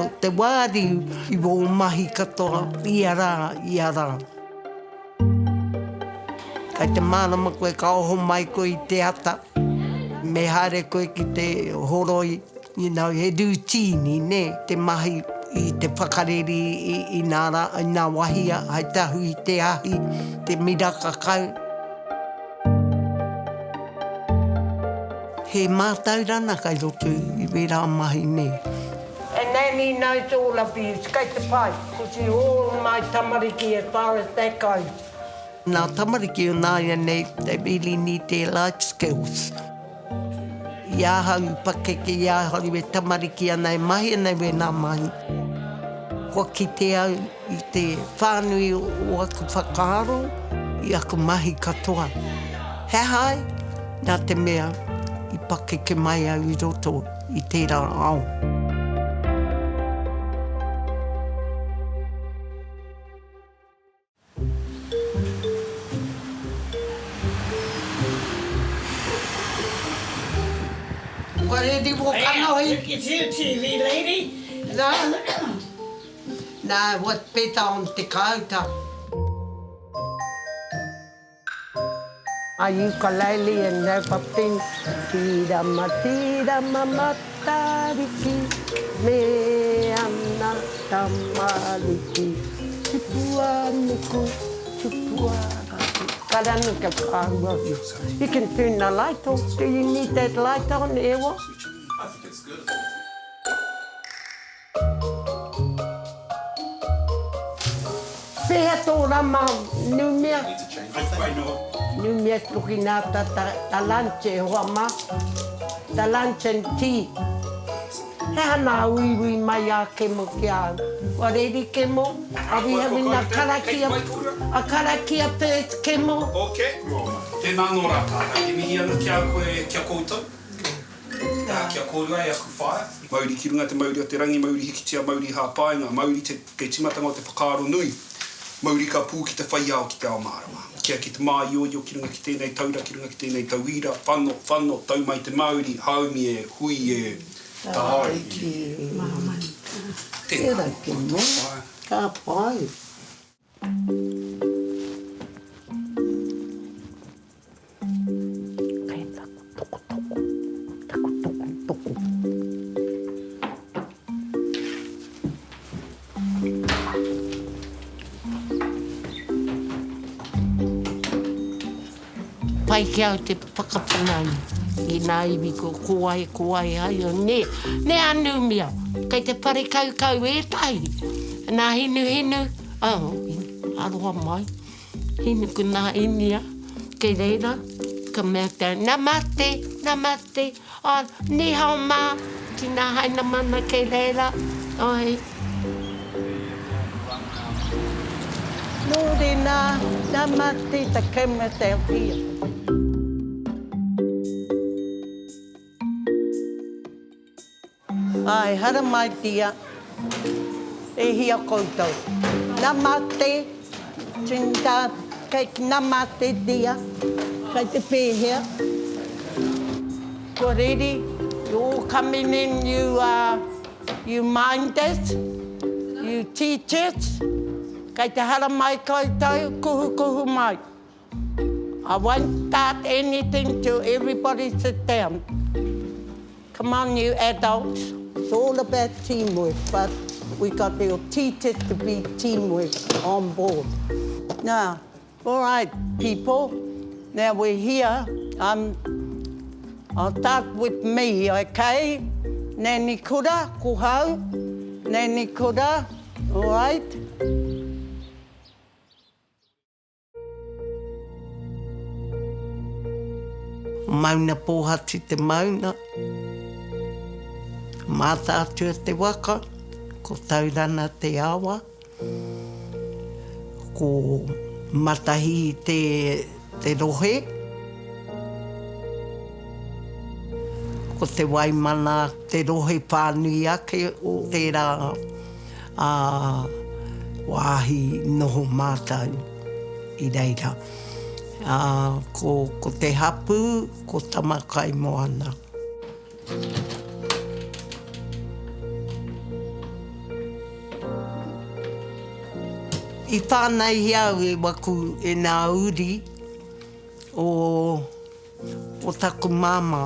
ko te wāri i wō mahi katoa, ia rā. Kai te mānama koe ka oho mai koe i te ata, me haere koe ki te horoi, he routine, ne, te mahi i te whakareri i nā wahia, hai tahu i te ahi, te miraka kau. He mātaurana kai roto i wera mahi ne. And Nanny knows all of you. Skate the pipe, because you're all my tamariki as far as that goes. Nā tamariki o nāia nei, they really need their life skills. Ia hau pakeke, ia hau we tamariki anai mahi anai we nā mahi. Ko ki te au i te whānui o aku whakaaro, i aku mahi katoa. He hai, nā te mea, i pakeke mai au i roto i tērā ao. What did you walk on? It's you, TV lady. No. No, what's better on te kauta? A ukulele and everything. Tira matariki, me ana tamariki. Tupua nuku, tupua raki. Karanuka kāua. You can turn the light off. Do you need that light on, Ewa? I think it's good. Pēhea tō rama numea. Need to change it. I know. Numea tuki nā ta lunch hoa ma. Ta lunch and tea. He hana uiwi mai a kemo ki au. Wareri kemo. Are we having a karakia? A karakia first kemo? Okay. Tēnā nō rā tātai. He mihi ana kia koe kia koutou. Kia kōrua e aku whae. Mauri ki runga te mauri o te rangi, mauri hikitia, mauri hāpaenga, mauri kei timatanga o te whakaaro nui. Mauri ka pū ki te whaiao ki te ao mārawa. Kia ki te mā ioio ki runga ki tēnei taura, ki runga ki tēnei tauira, whano, tau mai te Māori, haumi e, hui e, tāi. Tēnā kemo. Ka pai. Pai ki au te whakapanani i nā iwi ko koai ai o ne anu mea. Kei te pare kau e tai. Nā hinu, aroha mai. Hinu ku nā inia, kei reira, ka mea tau. Namate, ni hao mā, ki nā haina mana kei reira. Oi. Nō re namate, ta kema te awhia. Ai, hara mai tia, e hia koutou. Namate, tinta, kei namate tia, kei te pēhea. Ko riri, you all coming in, you minders, you teachers. Kei te hara mai koutou, kuhu mai. I won't start anything till everybody sit down. Come on, you adults. It's all about teamwork, but we got the teachers to be teamwork on board. Now, all right, people. Now we're here. I'll start with me, okay? Nani kura, kuhau. Nani kura, all right? Mauna pōhati te mauna. Māta atua te waka, ko taurana te awa, ko matahi te rohe, ko te waimana te rohe pānui ake o tērā wāhi noho mātau i reira. Ko te hapu, ko tamakai moana. I whānei au e waku e nā uri o taku māmā.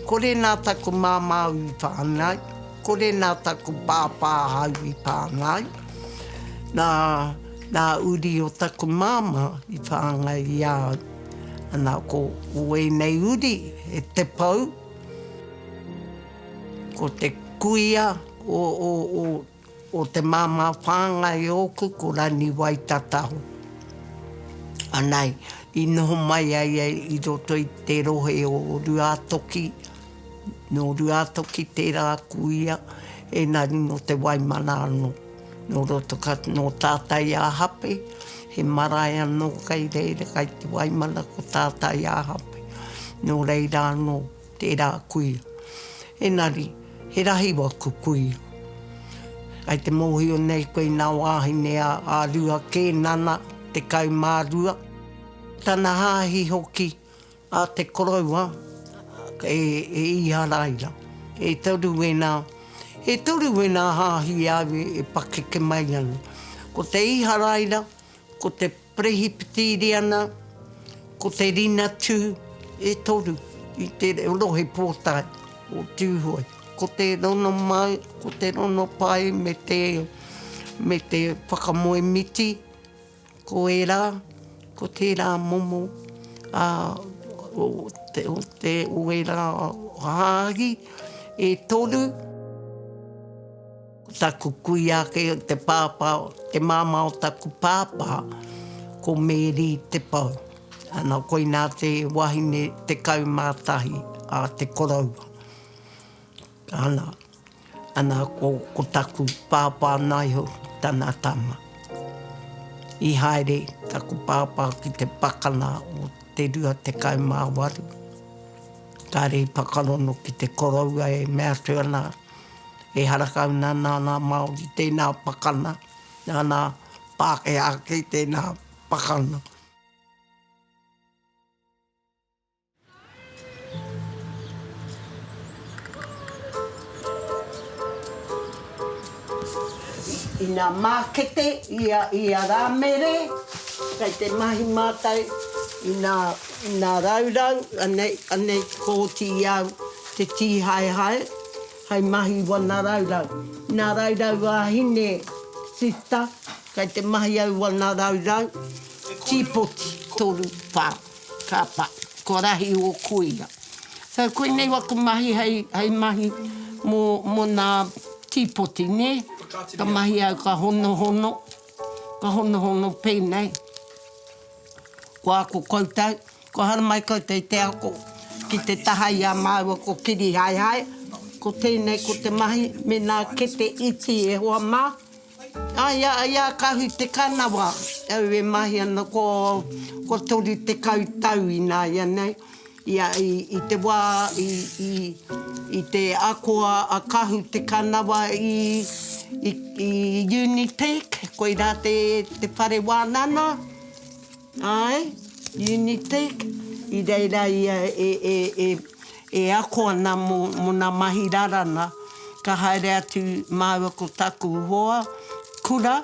Kore nā taku māmā au I whānei. Kore nā taku pāpā au I whānei. Nā uri o taku māmā I whānei au. Anā ko nei uri e te pau. Ko te kuia o te māmā whāngai oku ko rani Waitatahu. Anei, I noho mai ai I roto I te rohe o Ruatoki, no Ruatoki tērā kuia, e nari no te Waimana anō. No roto no tātai a hape, he marae anō kai reire kai te Waimana ko tātai a hape. No reira anō tērā kuia. E nari, he rahi waku kuia. Ai te mōhio nei koe nā wāhine a rua kē nana te kaumārua. Tana hāhi hoki a te koroua e iha raira. E toru e nā hāhi au e pakeke mai ana. Ko te iha raira, ko te prehipitiri ana, ko te rina tū, e toru I te rohe pōtai o tūhoi. Ko te rono mai, ko te rono pai me te whakamoe miti, ko e rā, ko te rā momo, o e rā hāhi, e toru. Ko taku kuia ke te pāpā, te māma o taku pāpā, ko Mary te pau. Ana koe nā te wahine te kaumātahi a te koroua. Ana ko taku pāpā naiho tana tama. I haere taku pāpā ki te pakana o te rua te kaumāwaru. Kāre pakarono ki te koroua e mea tuana e harakau nana Māori tēnā pakana. Nā Pākehā ki tēnā pakana. I nā mākete, I a rāmere, kai te mahi mātai, I nā raurau, anei kōti au te tīhae hai mahi wana raurau. Nā raurau wahine sita, kai te mahi au wana raurau, tīpoti toru pā, ka pā, ko rahi o kuia. So koe nei waku mahi hei mahi mo nā tīpoti, ne? Ka mahi au ka hono pēnei. Ko ako koutou, ko hara mai koutou te ako ki te tahai a māua ko kiri hai. Ko tēnei ko te mahi me nā kete iti e hoa mā. Ia kahu te kanawa, au e mahi ana ko toru te kautau I nā ia nei. Ia I te wā, I te akoa a kahu te kanawa I Unitec, koe rā te whare wānana. Ai, Unitec. I reira ia e akoa nā mo nā mahi rarana. Ka haere atu māua ko taku hoa, kura.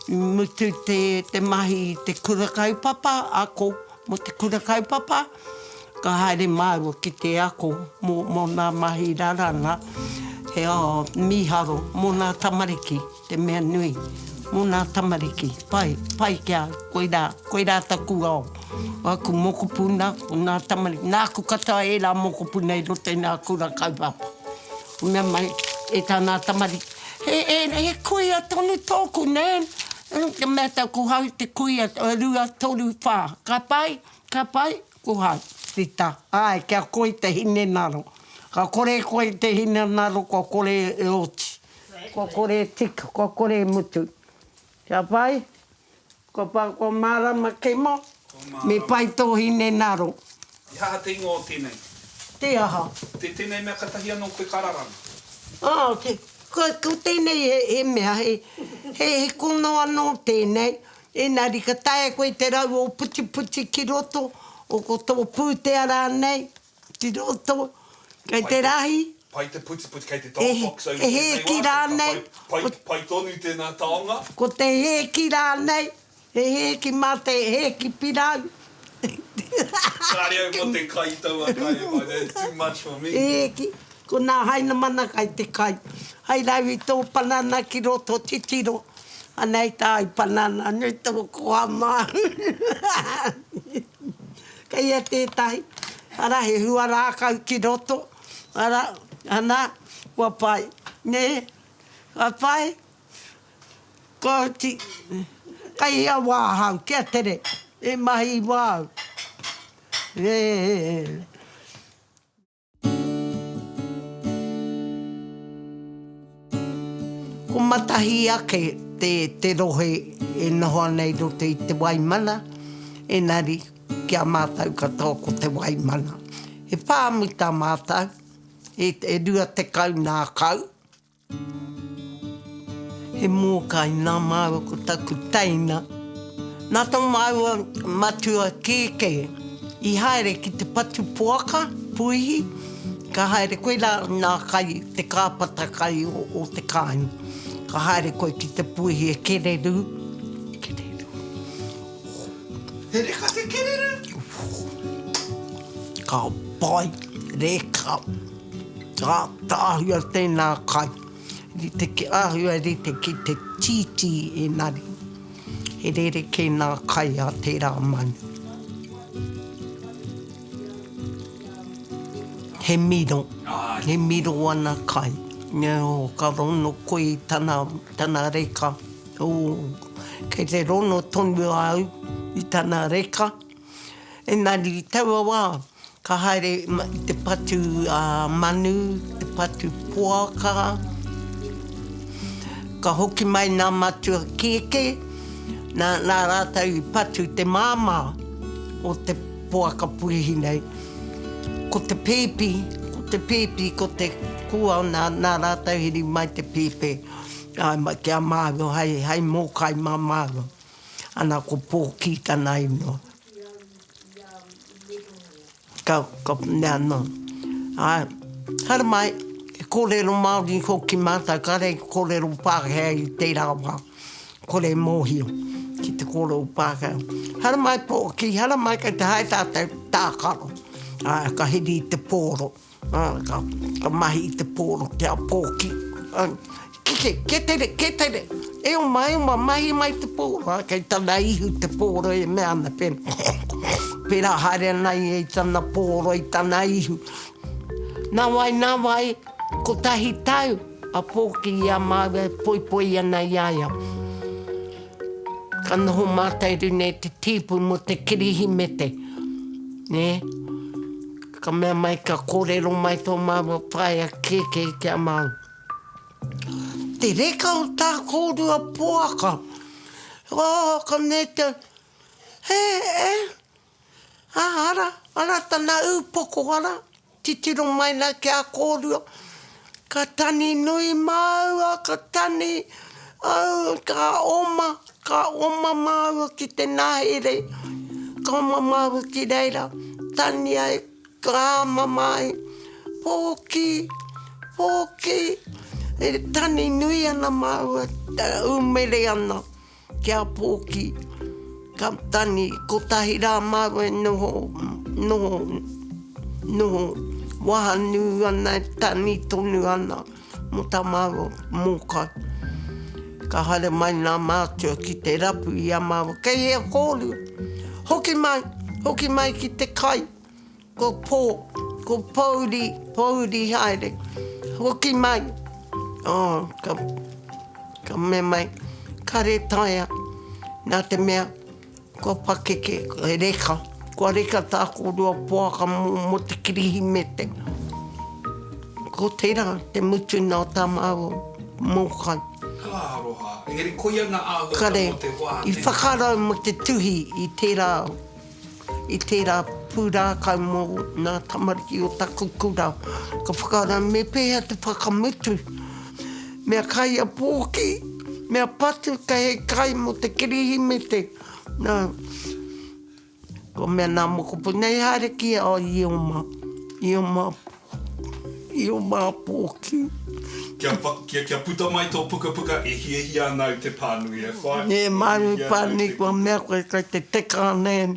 Mutu te mahi te kura kaupapa, ako mo te kura kaupapa. Ka haere māua ki te ako mo nā mahi rarana. He miharo, mō nā tamariki, te mea nui. Mō nā tamariki, pai kia, koe rā taku au. Aku mokopuna, o nā tamariki. Nāku katoa e rā mokopuna I roto I nā kura kaupapa. O mea mai, e tā nā tamariki. He kuia tonu tōku, nē. Ka mea tau ko hau te kuia rua toru whā. Ka pai, ko hau. Sita, ai, kia koe te hine naro. Ka kore koe te hina naro, ko kore e oti. Ko kore e tika, ko kore e mutu. Kia pai? Ko mārama kemo, me pai tō hine naro. I haha te ingo o tēnei. Te aha. Tēnei mea katahi anō koe kararana. Ko tēnei he mea, he kono anō tēnei. Engari ka tae koe te rau o puti ki roto, o ko tō pūtea rānei, ki roto. Kei te rahi, Pai te puti kei te top box. E he ki rānei. Pai tonu tēnā taonga. Ko te he ki rānei. He ki mate, he ki pirau. Kāre au mo te kai taua kai. That's too much for me. He ki. Ko nā haina mana kai te kai. Hai rau I tō panana ki roto titiro. Anei tā I panana, nei tō kua mā. Kei e tētahi. Ara he hua rākau ki roto. Ara, ana, kua pai. Ne, kua pai. Ko ti, kai ia wāhau, kia tere. E mahi wāu. Ko matahi ake te rohe e noho nei roto I te waimana. Engari, kia mātau katoa ko te waimana. He pāmita mātau. E rua te kau nā kau. He mōkai nā māua ko taku teina. Nā tō māua matua kēke. I haere ki te patu puaka, puihi. Ka haere koe la nā kai, te kāpata kai o te kāinga. Ka haere koe ki te puihi e kereru. Kereru. He reka te kereru? Ka pai, reka. Ka tāhua tēnā kai. Rite ki ahua rite ki te titi e nari. He rere ke nā kai a tērā manu. He miro. He miro ana kai. Neo, ka rono koe I tana reka. Kei te rono tonu au I tana reka. Engari, taua wā. Ka haere I te patu manu, te patu puaka. Ka hoki mai nā matua keke. Nā rātau I patu te māmā o te puaka puihi nei. Ko te pepi, ko te kua nā rātau hiri mai te pepe. Kia māgo, hei mōkai mā māgo. Ana ko pōki tana ino. Ka nea no. Hara mai, e kōrero Māori hoki mātou, ka rei kōrero Pākehā I tērā wā. Kore mōhio, ki te kōrero Pākehā. Hara mai pōki, hara mai kei te hai tātou tākaro. Ka hiri I te pōro. Ka mahi I te pōro, kia pōki. Ke tere. E o mai mahi mai te pōro. Kei tana ihu te pōro e mea na pena. Pera haere nei e tana pōro I tana ihu. Nā wai, ko tahi tau, a pōki I a māua poi ana I aia. Ka noho māteiru nei te tipu mo te kirihimete. Ne? Ka mea mai ka kōrero mai tō māua whaia keke kia mau. Te reka o tā kōrua puaka. Ka ne te... Ara tana upoko ara. Titiro mai na kia kōrua. Ka tani nui māua, ka tani... ka oma māua ki te nahere. Ka oma māua ki reira. Tani ai, ka ama mai. Pōki. E tani nui ana māua. Umere ana. Kia pōki. Ka tani, ko tahi rā māua e noho. Wahanu ana, tani tonu ana. Mo tā māua mōkai. Ka hare mai nā mātua ki te rapu I a māua. Kei ea kōru. Hoki mai ki te kai. Ko pōuri haere. Hoki mai. Ka me mai. Ka re taia. Nā te mea. Ko pakeke. E reka. Ko reka tā kōrua puaka mo te kirihimete. Ko tērā te mutu nā tā māua mōkai. Aroha. Engari koia ngā āhua mo te wā. I whakarau mo te tuhi I tērā pūrākau mō nā tamariki o taku kura. Ka whakarau me pēhea te whakamutu. Mea kai a pōki. Mea patu ka he kai mo te kirihimete. Nā. Ko mea nā mokopu. Nei haere kia o Ioma. i o māpōki. Kia puta mai tō puka puka e hia nau te pānui e whai. E maru pāni kua mea koe kai te teka nei.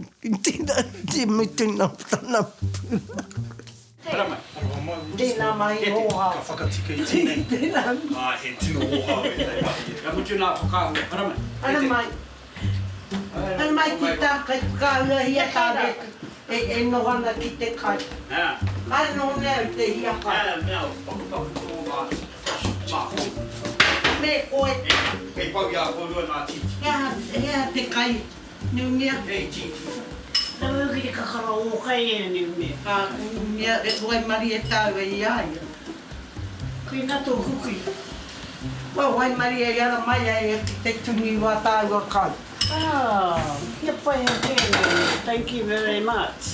Tina te mutina tana pūra. Hara mai. Tēnā mai oha. Ka whakatika i tēnei. Tēnā. He tino oha e nei mahi. Ka mutu nā whakāhu. Hara mai. Ana mai. Ana mai ki tā kai kāua hia kāre. E nohana ki te kai. Ai no nea te hia kai. Mea, paku tō mā hō. Me koe. Kei pau ia kōrua nā titi. Ea te kai. Niungia. Hei titi. Tau ki te kakara o kai e ni mea. Niungia e koe mari e tāu e iaia. Kui nā tō huki. Wai mari e ara mai e ki te tungi wā tāu a kai. Kia pai a tēnei. Thank you very much.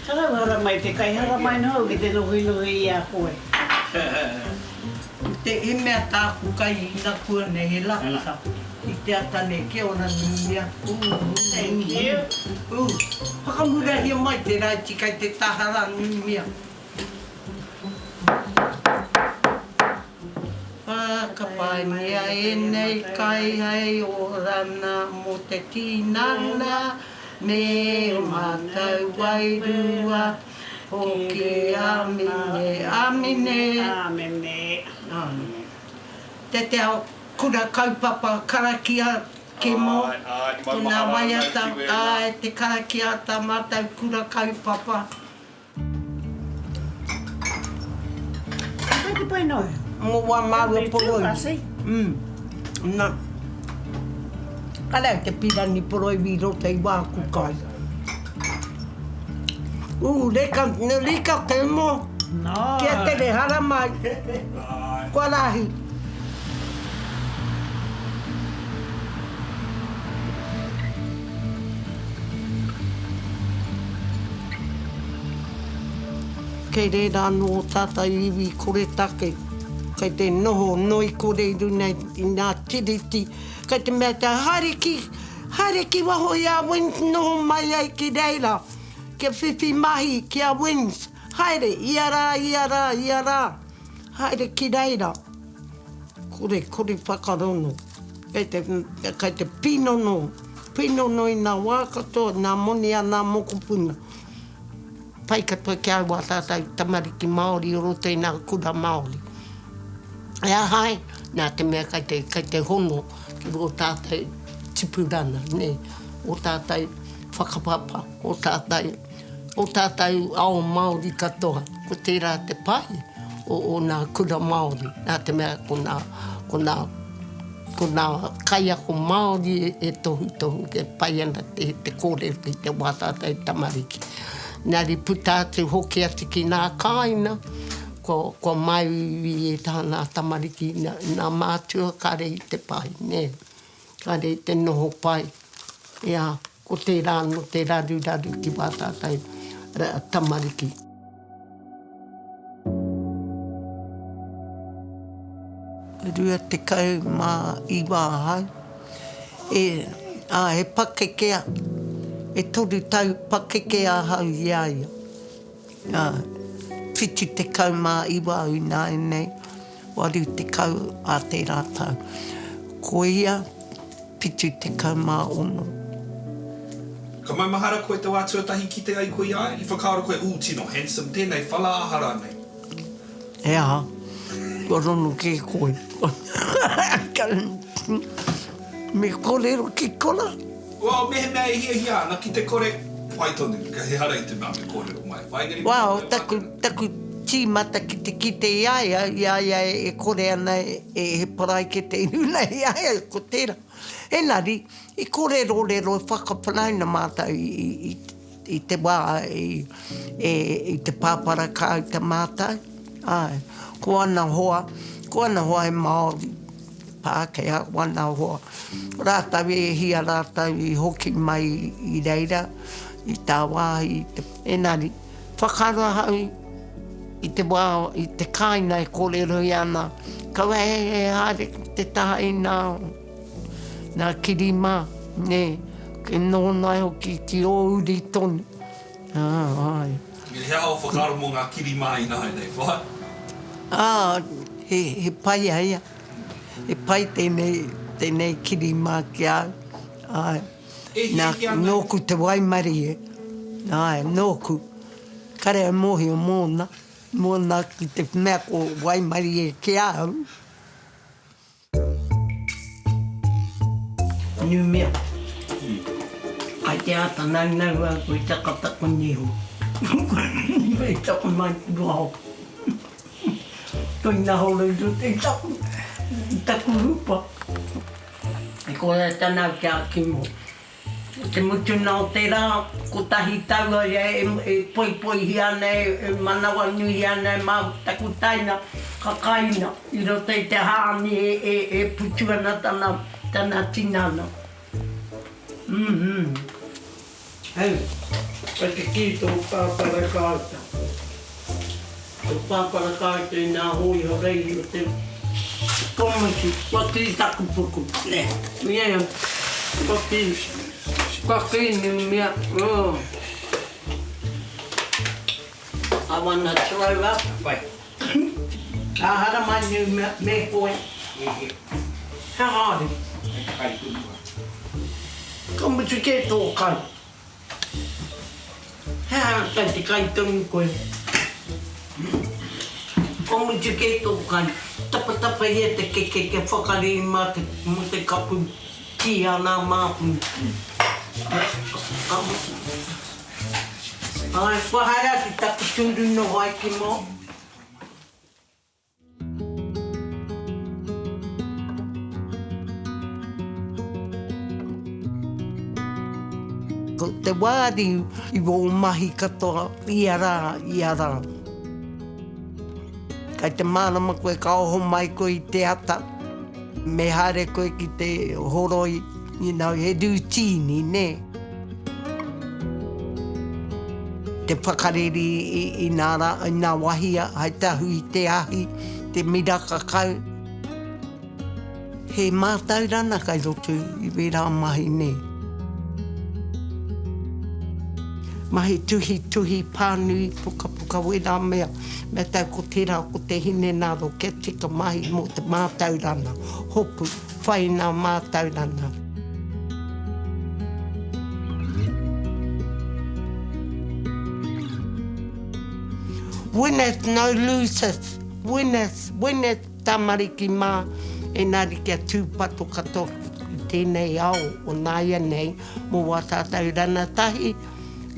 Hara mai te kai, hara mai nō ki te nohi i a koe. Te e mea tāku kai i na kua ne he laksa. I te atane ke ona niungia. Thank you. Whakamura hia mai te raiti kai te tahara niungia. Whakapai mea e nei kai hei o rana mo te tinana me o mātau wairua hoki amine, amine. Amine. Te ao kura kaupapa karakia ke mo. Tēnā waiata, te karakia ta mātau kura kaupapa. Kai te pai noi? Mo wā maua poroi. Nā. Kala te pirani poroi wiro te wā kukai. Lika te mo. Kia te re hara mai. Kua rahi. Kei reira anō tātai iwi kore take. Kei te noho noi kore runa i nā tiriti. Kei te mea te hareki waho i a Wins noho mai ai ki reira. Kia whiwhi mahi ki a Wins. Haere, iara. Haere ki reira. Kore whakarono. Kei te pinono. Pinono i nā wākatoa, nā moni a nā mokopuna. Pai katoa ki au a tātai tamariki Māori o roto i nā kura Māori. Ea hai, nā te mea kai te hono ki o tātai tipurana, ne? O tātai whakapapa, o tātai ao Māori katoa. Ko tērā te pai o nā kura Māori. Nā te mea ko nā kaiako Māori e tohu, ke pai ana te kore ki te wātātai tamariki. Nāri puta te hoki ati ki nā kāina, ko mai e tāna tamariki, nā mātua kare i te pai, ne? Kare i te noho pai. Ia, ko te rāno, te raru ki wātātai tamariki. Rua te kau mā iwa hau. E pakekea. E toru tau pakekea hau iaia. Whitu te kau mā iwa au nai nei. Waru te kau a te rātau. Ko ia, whitu te kau mā ono. Ka mai mahara koe te wātua tahi ki te ai koe ai. I whakaora koe tino handsome tēnei whalaahara nei. Ea, ko rono ke koe. Me korero ki kora. Wow, mehe mea e hia ana ki te kore pai tonu, ka he hara i te mea me kōrero mai. Wow, taku tīmata ki te iaia e kore ana e he parai ke te inuna iaia ko tērā. Engari, i kōrero e whakapanauna mātou i te wā, i te pāpara kāu te mātou. Ai, ko ana hoa e Māori. Pākea, wana hoa. Rātau e hia rātau i hoki mai i reira, i tā wāhi. Engari, whakaroa hau i te wā, i te kāina e kōrero i ana. Kaua e hare te taha i nā kirima, ne, ke nōnai hoki ki o uri tonu. Ai. I hea o whakaro mo ngā kiri mai nai nei whai. He pai aia. He pai tēnei kiri mā ki au. Nā nōku te waimari e. Nōku. Kare mohi o mōna. Mōna ki te mea ko waimari e ki au. Niu mea. Ai te ata nau au koe takatako nihu. Koe tako mai ki roho. Koe nga holo i te taku rupa. E koe tanau ki a kimo. Te mutu nao te rā, ko tahi taua e poi hi ana, e manawa nui ana, e mau taku taina, ka kaina. I roto i te hāni e putu ana tana tinana. Hei, ka te ki tō pāpara kāta. Tō pāpara kāta i nā hoi ho rei o te komaki, waki i taku puku. Ne, mea, waki ni mea, I wanna throw up. Pai. Hara mai ni me koe. Ha haere. Kai tū. Ka mutu ke tō kai. Ha kai te kai tonu koe. Ka mutu ke tō kai. Tapa ia te ke whakari mā mo te kapu ki ana māpu. Ai, whahara te tapu tūru no hai ki mō. Ko te wāri i wō mahi katoa i ara. Kai te mārama koe ka oho mai koe i te ata. Me haere koe ki te horoi, he routine, ne? Te whakareri i nā wahia, hai tahu i te ahi, te miraka kau. He mātaurana kai rotu i wera mahi, ne? Mahi tuhi pānui, puka wera mea. Me tau ko tērā ko te hine naro, ke tika mahi mo te mātaurana. Hopu, whai nā mātaurana. Winners no losers. Winners tamariki mā. E nari kia tūpato katoa i tēnei au o nāia nei mo wā tātaurana tahi.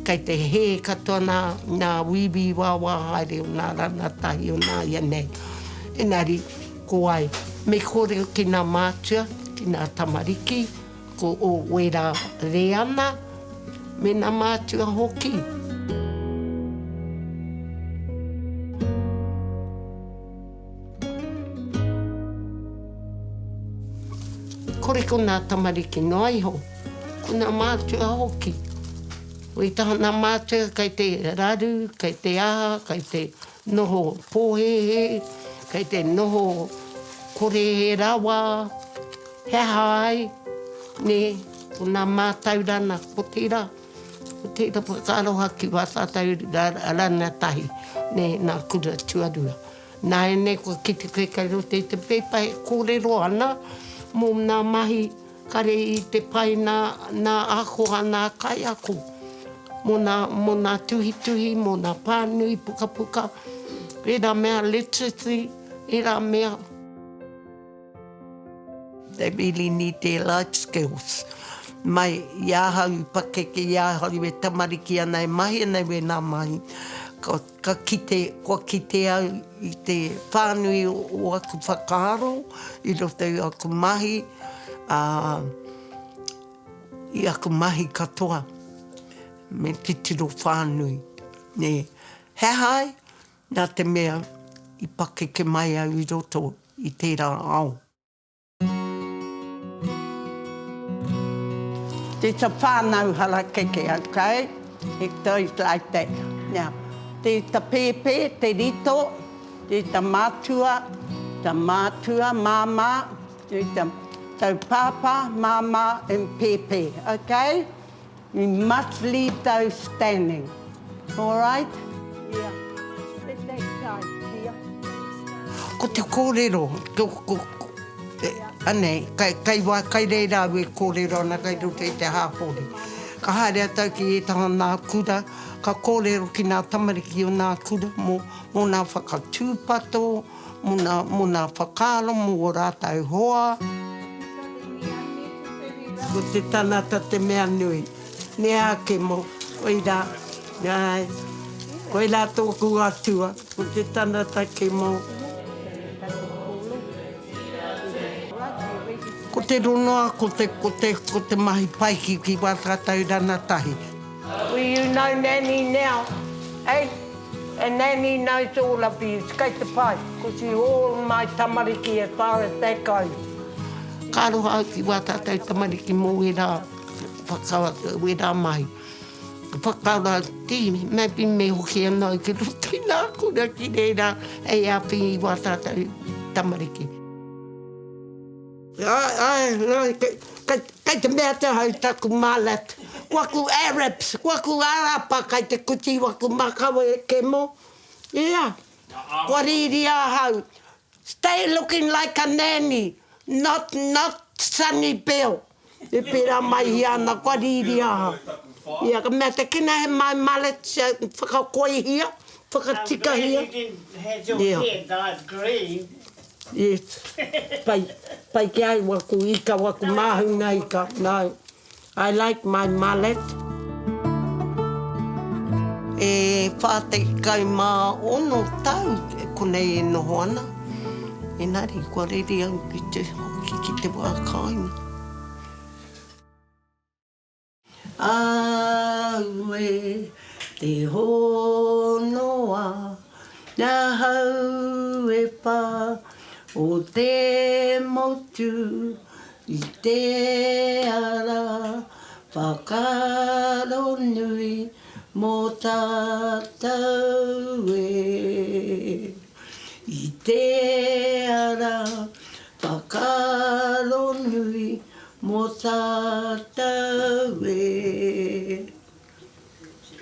Kei te he katoa nā wiwi wāwā haere o nā rana tahi o nāia nei. Enari, ko ai, me kore ki nā mātua, ki nā tamariki, ko o wera reana, me nā mātua hoki. Kore ko nā tamariki no aiho, ko nā mātua hoki. O i taha nā mātua kei te raru, kei te aha, kei te noho pōhehe, kei te noho kore he rawa, he hai, ne, o nā mātaurana, ko tērā whakaroha ki wā tātaurana tahi, ne, nā kura tuarua. Nā e ne, ko kite koe kai rote i te pepa e kōrero ana, mō nā mahi kare i te pai nā akoha nā kai ako. Mō nā tuhi, mō nā pānui, puka. E rā mea literacy, e rā mea. They really need their life skills. Mai, iāhau pakeke, iāhau e tamariki ana e mahi ana e nā mahi. Ka kite au i te whānui o aku whakaaro, i roto i aku mahi, i aku mahi katoa. Me titiro whānui. Ne, he hai, nā te mea i pakeke mai au i roto i tērā au. There's a whānau hara keke, okay? It goes like that. Now, te pepe, te rito, te mātua, māma, te taupapa, māma, and pepe, okay? You must leave those standing, all right? Yeah. Ko te kōrero, anei, kai reira we kōrero ana kai rute i te hāpori. Ka haere atau ki e taha nā kura, ka kōrero ki nā tamariki o nā kura, mō nā whakatūpato, mō nā whakaro, mō rātau hoa. Ko te tanata te mea nui, nea ke mo, oira, nai, koe la tōku atua, ko te tanata ke mo. Ko te ronoa, ko te mahi paiki ki wākatau rana tahi. Well, you know Nanny now, eh? And Nanny knows all of you, skate the pipe, because she's all my tamariki as far as that goes. Ka roha ki wākatau tamariki mō wera mai. Whakaura ti, maybe me hoki anau ki roto i nā kura ki reira e api i wātātou tamariki. Kei te mea te hau taku malat. Kwaku Arabs, kwaku Arapa, kei te kuti waku makawa e ke mo. Yeah, kwa riri a hau. Stay looking like a nanny, not Sunny Bill. E pera mai hi ana, kwa riri a hau. Ia, ka mea te kina he mai malet, whakakoi hia, whakatika hia. Had your hair dyed green. Yes. Pai ki ai waku ika, waku mahunga ika. No, I like my mullet. E whātei kai mā ono tau, konei e noho ana. Engari, kua riri au ki te hoki ki te wākainga. Aue te honoa, nā hau e pā, o te motu i te ara, whakaro nui mō tātou e. I te ara, whakaro nui mō tātou e.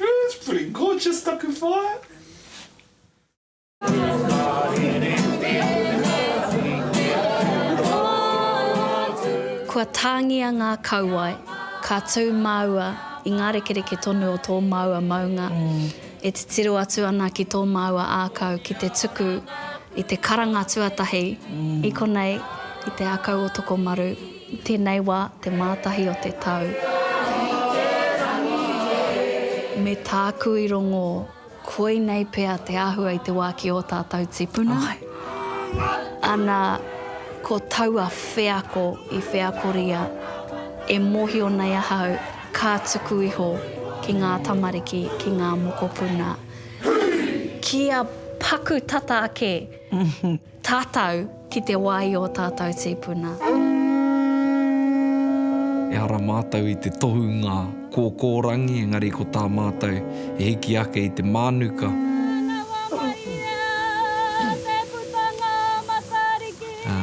It's pretty gorgeous, taku whae. Kua tāngia ngā kauai, ka tū maua i ngā rekereke tonu o tō maua maunga. E te tiro atu ana ki tō maua ākau ki te tuku i te karanga tuatahi. I konei, i te ākau o Tokomaru, tēnei wā te mātahi o te tau. Me tāku i rongo, koe nei pea te āhua i te wā ki o tātou tipuna. Ana, ko taua wheako i wheakoria, e mohi o nei ahau, ka tuku iho ki ngā tamariki, ki ngā mokopuna. Kia paku tata ake, tātou ki te wai o tātou tipuna. E ara mātou i te tohunga kōkōrangi, engari ko tā mātou e hiki ake i te mānuka.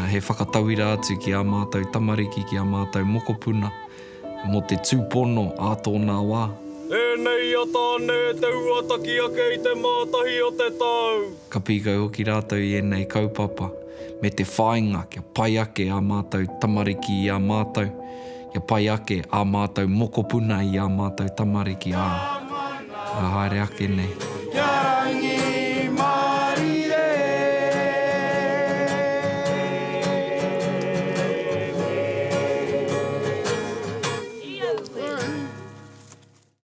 He whakatauira atu ki a mātou tamariki, ki a mātou mokopuna, mo te tūpono a tōnā wā. E nei a tāne te uataki ake i te mātahi o te tau. Ka pīkau hoki rātou i enei kaupapa, me te whāinga kia pai ake a mātou tamariki i a mātou, kia pai ake a mātou mokopuna i a mātou tamariki a haere ake nei.